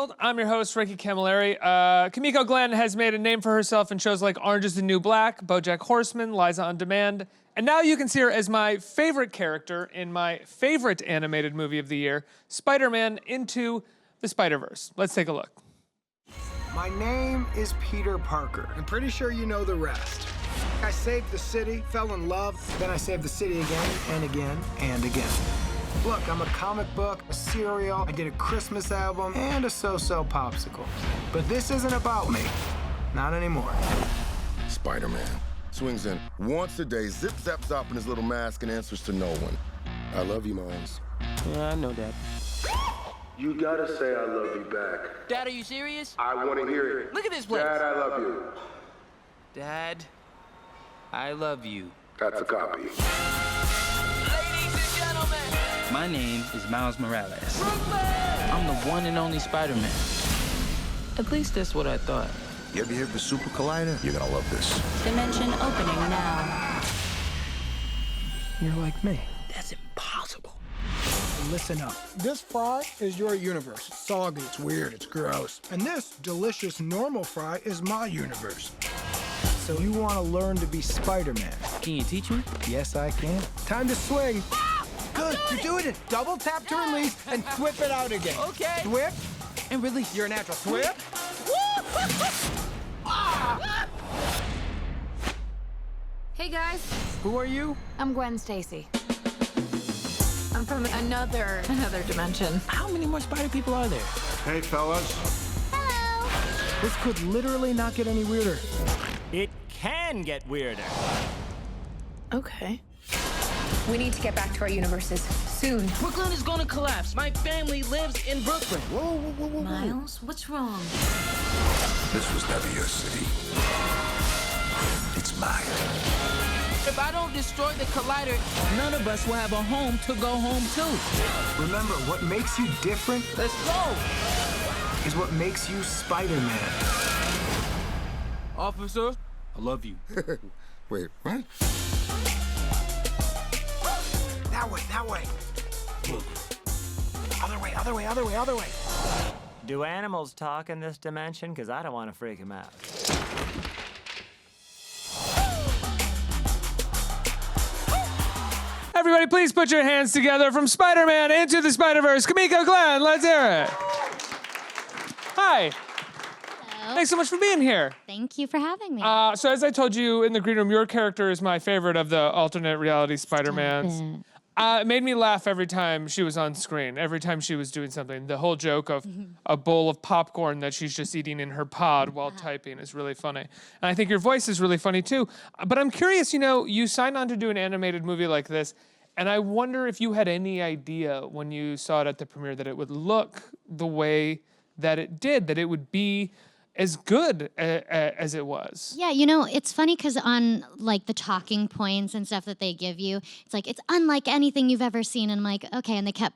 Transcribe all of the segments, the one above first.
world. I'm your host, Ricky Camilleri. Kimiko Glenn has made a name for herself in shows like Orange is the New Black, Bojack Horseman, Liza on Demand, and now you can see her as my favorite character in my favorite animated movie of the year, Spider-Man Into the SpiderVerse. Let's take a look. My name is Peter Parker. I'm pretty sure you know the rest. I saved the city, fell in love, then I saved the city again and again and again. Look, I'm a comic book, a cereal, I did a Christmas album, and a so-so popsicle. But this isn't about me. Not anymore. Spider-Man swings in once a day, zip zap zop in his little mask and answers to no one. I love you, Miles. Yeah, I know that. You gotta say I love you back. Dad, are you serious? I wanna hear it. Look at this place. Dad, I love you. Dad, I love you. That's a copy. Ladies and gentlemen, my name is Miles Morales. I'm the one and only Spider-Man. At least that's what I thought. You ever hear of the Super Collider? You're gonna love this. Dimension opening now. You're like me. That's impossible. Listen up. This fry is your universe. It's soggy, it's weird, it's gross. And this delicious normal fry is my universe. So you want to learn to be Spider-Man? Can you teach me? Yes, I can. Time to swing. Good, you're doing it. Double tap to release and whip it out again. Okay. Whip. And release. You're a natural. Whip. Hey guys, Who are you? I'm Gwen Stacy. I'm from another dimension. How many more spider people are there? Hey, fellas. Hello. This could literally not get any weirder. It can get weirder. Okay. We need to get back to our universes soon. Brooklyn is gonna collapse. My family lives in Brooklyn. Whoa. Miles, what's wrong? This was never your city. It's mine. If I don't destroy the collider, none of us will have a home to go home to. Remember, what makes you different Let's go. is what makes you Spider-Man. Officer, I love you. Wait, what? That way. Other way. Do animals talk in this dimension? Because I don't want to freak them out. Everybody, please put your hands together from Spider-Man Into the SpiderVerse. Kimiko Glenn, let's hear it. Hi. Hello. Thanks so much for being here. Thank you for having me. So as I told you in the green room, your character is my favorite of the alternate reality Spider-Mans. Stop it. It made me laugh every time she was on screen, every time she was doing something. The whole joke of a bowl of popcorn that she's just eating in her pod while typing is really funny. And I think your voice is really funny too. But I'm curious, you signed on to do an animated movie like this, and I wonder if you had any idea when you saw it at the premiere that it would look the way that it did, that it would be as good as it was. Yeah, it's funny because on like the talking points and stuff that they give you, it's like, it's unlike anything you've ever seen. And I'm like, okay, and they kept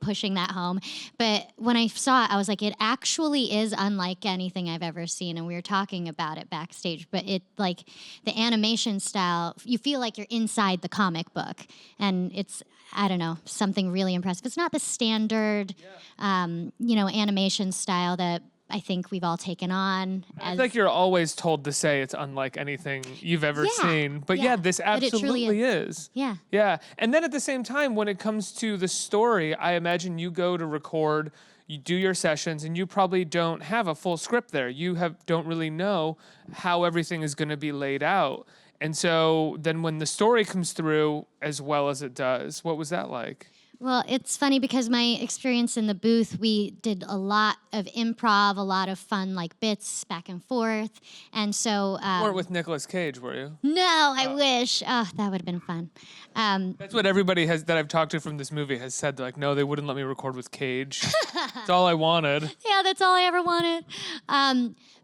pushing that home. But when I saw it, I was like, it actually is unlike anything I've ever seen. And we were talking about it backstage, but it like the animation style, you feel like you're inside the comic book. And it's, I don't know, something really impressive. It's not the standard, animation style that I think we've all taken on. I think you're always told to say it's unlike anything you've ever seen. But yeah, this absolutely is. Yeah. Yeah. And then at the same time, when it comes to the story, I imagine you go to record, you do your sessions, and you probably don't have a full script there. You don't really know how everything is going to be laid out. And so then when the story comes through as well as it does, what was that like? Well, it's funny because my experience in the booth, we did a lot of improv, a lot of fun like bits back and forth. And so... You weren't with Nicolas Cage, were you? No, I wish. Oh, that would have been fun. That's what everybody that I've talked to from this movie has said. They're like, no, they wouldn't let me record with Cage. That's all I wanted. Yeah, that's all I ever wanted.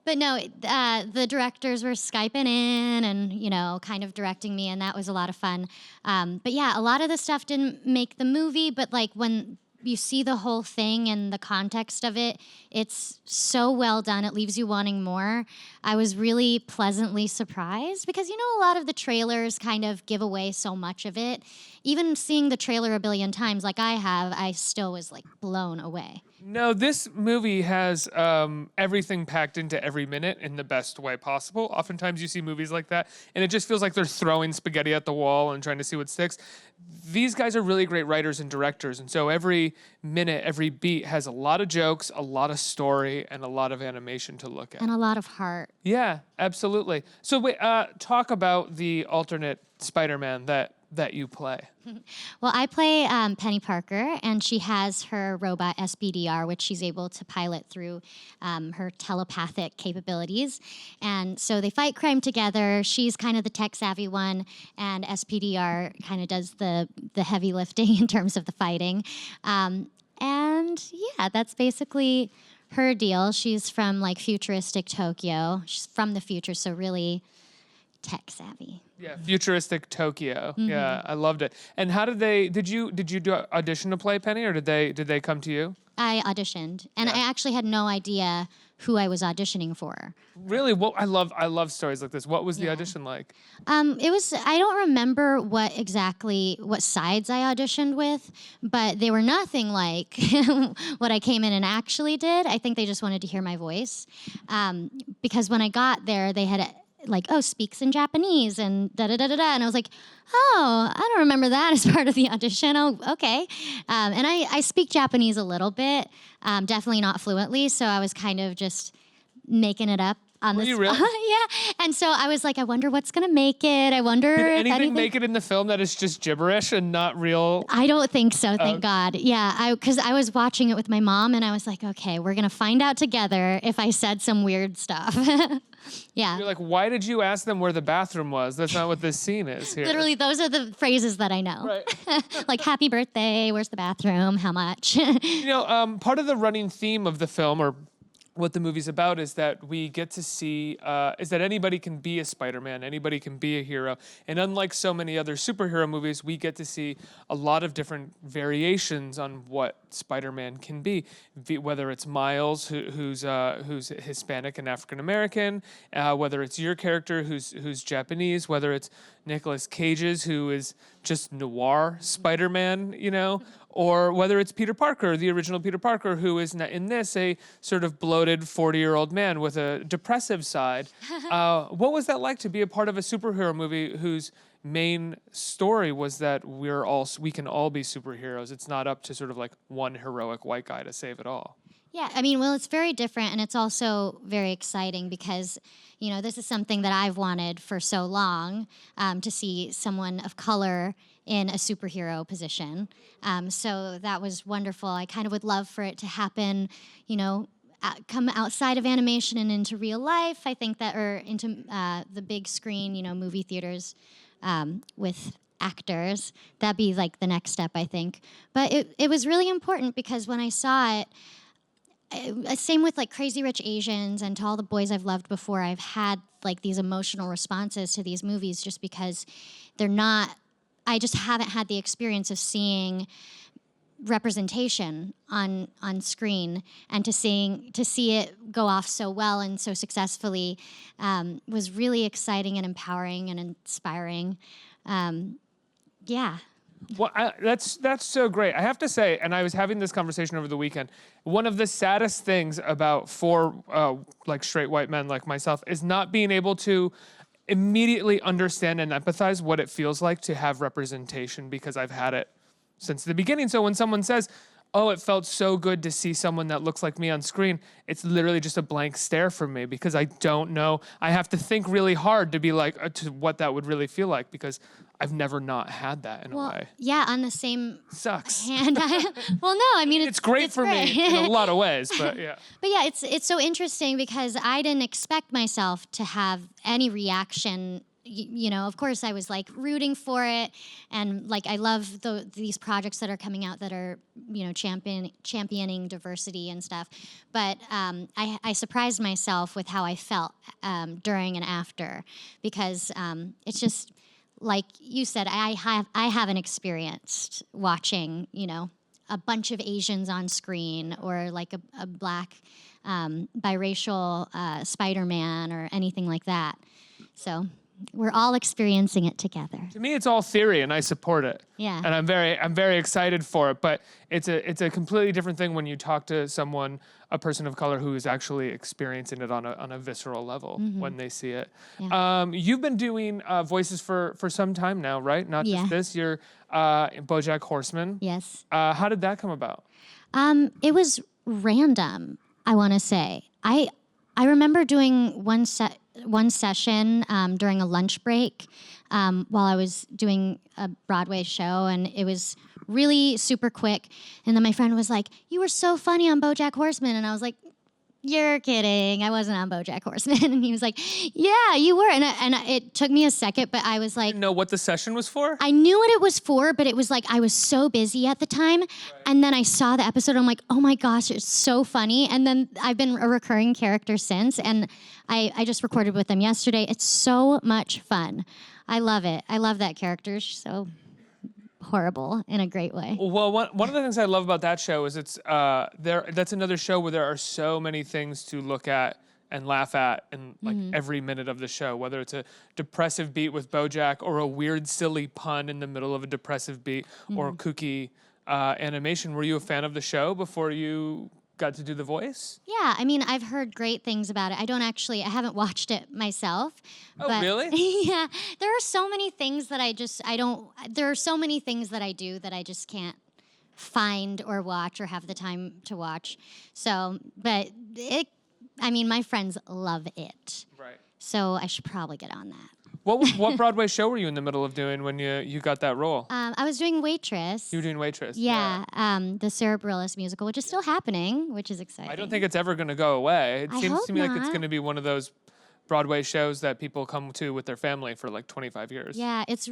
But no, the directors were Skyping in and, kind of directing me, and that was a lot of fun. But yeah, a lot of the stuff didn't make the movie, but like when you see the whole thing and the context of it, it's so well done. It leaves you wanting more. I was really pleasantly surprised because, a lot of the trailers kind of give away so much of it. Even seeing the trailer a billion times like I have, I still was like blown away. No, this movie has everything packed into every minute in the best way possible. Oftentimes you see movies like that, and it just feels like they're throwing spaghetti at the wall and trying to see what sticks. These guys are really great writers and directors, and so every minute, every beat has a lot of jokes, a lot of story, and a lot of animation to look at. And a lot of heart. Yeah, absolutely. So wait, talk about the alternate Spider-Man that you play. Well, I play Penny Parker, and she has her robot SBDR, which she's able to pilot through her telepathic capabilities. And so they fight crime together. She's kind of the tech-savvy one, and SPDR kind of does the heavy lifting in terms of the fighting. And yeah, that's basically her deal. She's from like futuristic Tokyo. She's from the future, so really tech-savvy. Yeah, futuristic Tokyo. Yeah, I loved it. And how did you do audition to play Penny, or did they come to you? I auditioned, and I actually had no idea who I was auditioning for. Really? Well, I love stories like this. What was the audition like? It was, I don't remember what sides I auditioned with, but they were nothing like what I came in and actually did. I think they just wanted to hear my voice. Because when I got there, they had like, oh, speaks in Japanese and da-da-da-da-da. And I was like, oh, I don't remember that as part of the audition. Oh, okay. And I speak Japanese a little bit, definitely not fluently. So I was kind of just making it up on the you really? Yeah. And so I was like, I wonder what's going to make it. I wonder Did if anything make it in the film that is just gibberish and not real? I don't think so, thank God. Yeah, because I was watching it with my mom, and I was like, okay, we're going to find out together if I said some weird stuff. Yeah. You're like, why did you ask them where the bathroom was? That's not what this scene is here. Literally, those are the phrases that I know. Right. Like, happy birthday, where's the bathroom, how much? You know, part of the running theme of the film, or what the movie's about, is that we get to see, is that anybody can be a Spider-Man, anybody can be a hero. And unlike so many other superhero movies, we get to see a lot of different variations on what Spider-Man can be. Whether it's Miles, who's Hispanic and African-American, whether it's your character who's Japanese, whether it's Nicolas Cage's, who is just noir Spider-Man, you know, or whether it's Peter Parker, the original Peter Parker, who is in this a sort of bloated 40-year-old man with a depressive side. What was that like to be a part of a superhero movie whose main story was that we can all be superheroes? It's not up to sort of like one heroic white guy to save it all. Yeah, I mean, well, it's very different, and it's also very exciting because, you know, this is something that I've wanted for so long, to see someone of color in a superhero position. So that was wonderful. I kind of would love for it to happen, you know, come outside of animation and into real life. I think that, or into the big screen, you know, movie theaters with actors. That'd be like the next step, I think. But it was really important because when I saw it, same with like Crazy Rich Asians and To All the Boys I've Loved Before, I've had like these emotional responses to these movies just because I just haven't had the experience of seeing representation on screen, and to see it go off so well and so successfully was really exciting and empowering and inspiring. Yeah. Well, that's so great. I have to say, and I was having this conversation over the weekend, one of the saddest things about like straight white men like myself is not being able to immediately understand and empathize what it feels like to have representation, because I've had it since the beginning. So when someone says, oh, it felt so good to see someone that looks like me on screen, it's literally just a blank stare for me, because I don't know. I have to think really hard to be like, to what that would really feel like, because I've never not had that in a way. Yeah, on the same Sucks. hand. Well, no, I mean, it's great for great. me in a lot of ways, but yeah. But yeah, it's so interesting because I didn't expect myself to have any reaction. You know, of course, I was like rooting for it, and like I love these projects that are coming out that are, you know, championing diversity and stuff. But I surprised myself with how I felt during and after, because it's just like you said, I haven't experienced watching, you know, a bunch of Asians on screen, or like a black biracial Spider-Man or anything like that. So we're all experiencing it together. To me, it's all theory, and I support it. Yeah. And I'm very excited for it. But it's a completely different thing when you talk to someone, a person of color, who is actually experiencing it on a visceral level when they see it. Yeah. You've been doing voices for some time now, right? Not just this. You're in Bojack Horseman. Yes. How did that come about? It was random, I want to say. I remember doing one session during a lunch break while I was doing a Broadway show, and it was really super quick. And then my friend was like, "You were so funny on Bojack Horseman," and I was like, "You're kidding. I wasn't on Bojack Horseman." And he was like, "Yeah, you were." And it took me a second, but I was like, Didn't know what the session was for? I knew what it was for, but it was like I was so busy at the time. Right. And then I saw the episode. I'm like, oh my gosh, it's so funny. And then I've been a recurring character since. And I just recorded with them yesterday. It's so much fun. I love it. I love that character. She's so horrible in a great way. Well, one of the things I love about that show is it's that's another show where there are so many things to look at and laugh at in like every minute of the show, whether it's a depressive beat with Bojack or a weird silly pun in the middle of a depressive beat or kooky animation. Were you a fan of the show before you got to do the voice? Yeah, I mean, I've heard great things about it. I haven't watched it myself. Oh, but really? Yeah, there are so many things that there are so many things that I do that I just can't find or watch or have the time to watch. So, but my friends love it. Right. So I should probably get on that. What Broadway show were you in the middle of doing when you got that role? I was doing Waitress. You were doing Waitress. Yeah, the Sarah Bareilles musical, which is still happening, which is exciting. I don't think it's ever going to go away. It I seems hope to me like it's not. going to be one of those Broadway shows that people come to with their family for like 25 years. Yeah, it's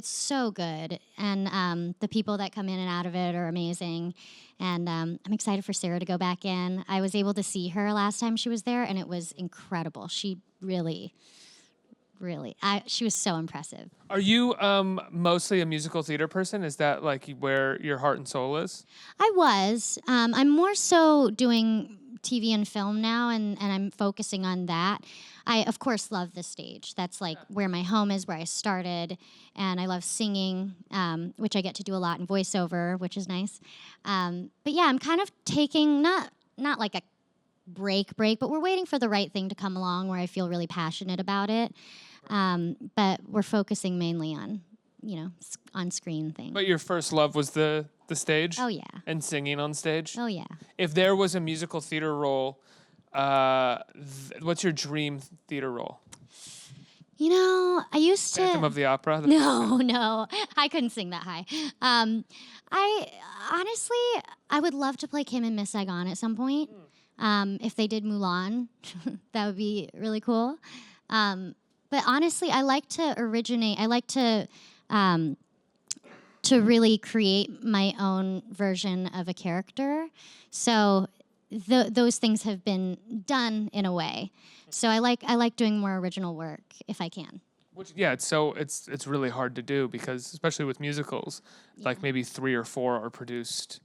so good. And the people that come in and out of it are amazing. And I'm excited for Sarah to go back in. I was able to see her last time she was there, and it was incredible. She really, she was so impressive. Are you mostly a musical theater person? Is that like where your heart and soul is? I was. I'm more so doing TV and film now, and I'm focusing on that. I, of course, love the stage. That's like where my home is, where I started, and I love singing, which I get to do a lot in voiceover, which is nice. But yeah, I'm kind of taking, not like a break, but we're waiting for the right thing to come along where I feel really passionate about it. But we're focusing mainly on, on-screen things. But your first love was the stage? Oh, yeah. And singing on stage? Oh, yeah. If there was a musical theater role, what's your dream theater role? I used to... Phantom of the Opera? No. I couldn't sing that high. I would love to play Kim and Miss Saigon at some point. If they did Mulan, that would be really cool. But honestly, I like to originate. I like to really create my own version of a character. So those things have been done in a way. So I like doing more original work if I can. It's really hard to do because especially with musicals, like maybe 3 or 4 are produced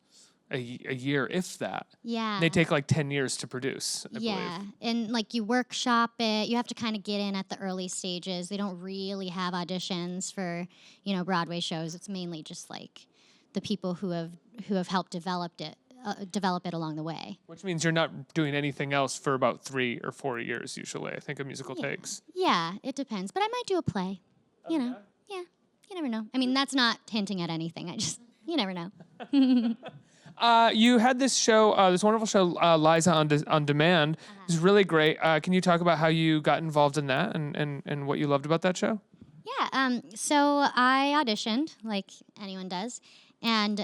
a year, if that. Yeah. They take like 10 years to produce, I believe. And like you workshop it. You have to kind of get in at the early stages. They don't really have auditions for, Broadway shows. It's mainly just like the people who have helped develop it along the way. Which means you're not doing anything else for about 3 or 4 years usually. I think a musical takes. Yeah, it depends. But I might do a play. Yeah, you never know. I mean, that's not hinting at anything. You never know. You had this show, this wonderful show, Liza on Demand. It's really great. Can you talk about how you got involved in that and what you loved about that show? Yeah. So I auditioned, like anyone does, and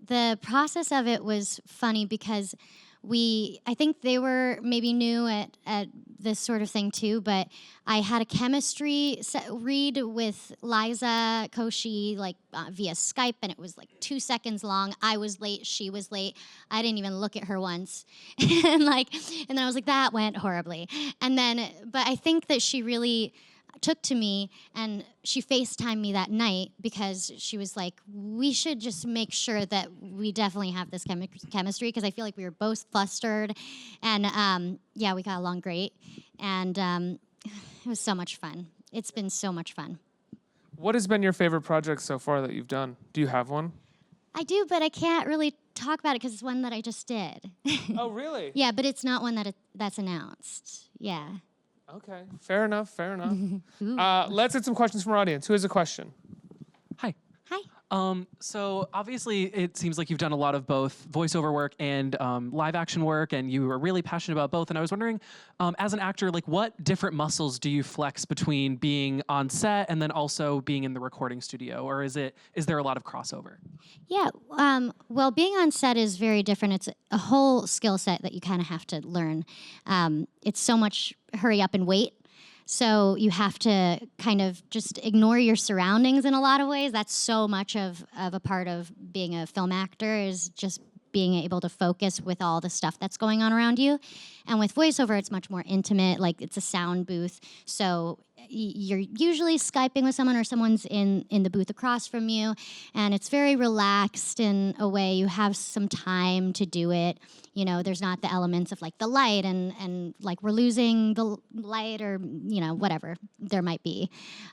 the process of it was funny because I think they were maybe new at this sort of thing too, but I had a chemistry read with Liza Koshy via Skype, and it was like 2 seconds long. I was late, she was late. I didn't even look at her once. and then I was like, that went horribly. But I think that she really took to me, and she FaceTimed me that night because she was like, we should just make sure that we definitely have this chemistry, because I feel like we were both flustered, and we got along great. And It was so much fun. It's been so much fun. What has been your favorite project so far that you've done? Do you have one? I do, but I can't really talk about it because it's one that I just did. Oh, really? Yeah, but it's not one that's announced. Yeah. Okay, fair enough, fair enough. Let's get some questions from our audience. Who has a question? Hi. Hi. So obviously it seems like you've done a lot of both voiceover work and live action work, and you are really passionate about both. And I was wondering, as an actor, like what different muscles do you flex between being on set and then also being in the recording studio, or is there a lot of crossover? Yeah. Well, being on set is very different. It's a whole skill set that you kind of have to learn. It's so much hurry up and wait. So you have to kind of just ignore your surroundings in a lot of ways. That's so much of a part of being a film actor, is just being able to focus with all the stuff that's going on around you. And with voiceover, it's much more intimate, like it's a sound booth. So you're usually Skyping with someone, or someone's in the booth across from you, and it's very relaxed in a way. You have some time to do it. You know, there's not the elements of like the light and like we're losing the light, or, you know, whatever there might be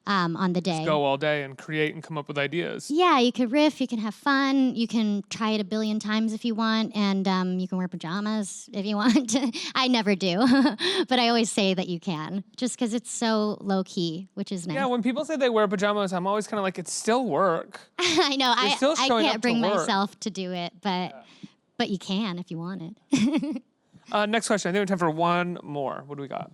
on the day. Just go all day and create and come up with ideas. Yeah, you could riff, you can have fun, you can try it a billion times if you want, and you can wear pajamas if you want. I never do, but I always say that you can, just because it's so low key, which is nice. Yeah, when people say they wear pajamas, I'm always kind of like, it's still work. I know, I can't bring work. myself to do it, but you can if you want it. Next question. I think we have time for one more. What do we got?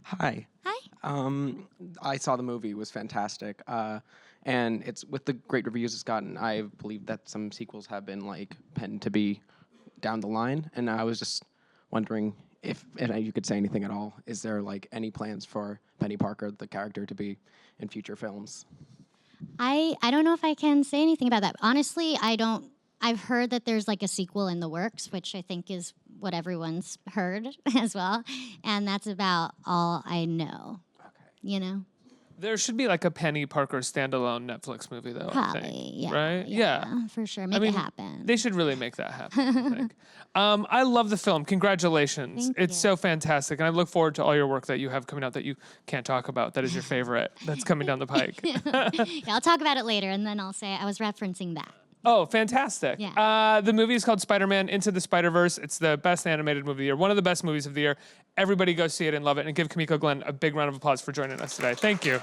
Hi. Hi. I saw the movie. It was fantastic. And it's with the great reviews it's gotten, I believe that some sequels have been like penned to be down the line. And I was just wondering if you could say anything at all. Is there like any plans for Penny Parker, the character, to be in future films? I don't know if I can say anything about that. Honestly, I don't. I've heard that there's like a sequel in the works, which I think is what everyone's heard as well. And that's about all I know. Okay. You know? There should be like a Penny Parker standalone Netflix movie, though. Probably, I think, yeah. Right? Yeah. For sure. Make it happen. They should really make that happen, I think. I love the film. Congratulations. Thank It's you. so fantastic. And I look forward to all your work that you have coming out that you can't talk about. That is your favorite. That's coming down the pike. Yeah, I'll talk about it later, and then I'll say I was referencing that. Oh, fantastic. Yeah. The movie is called Spider-Man Into the SpiderVerse. It's the best animated movie of the year, one of the best movies of the year. Everybody go see it and love it. And give Kimiko Glenn a big round of applause for joining us today. Thank you.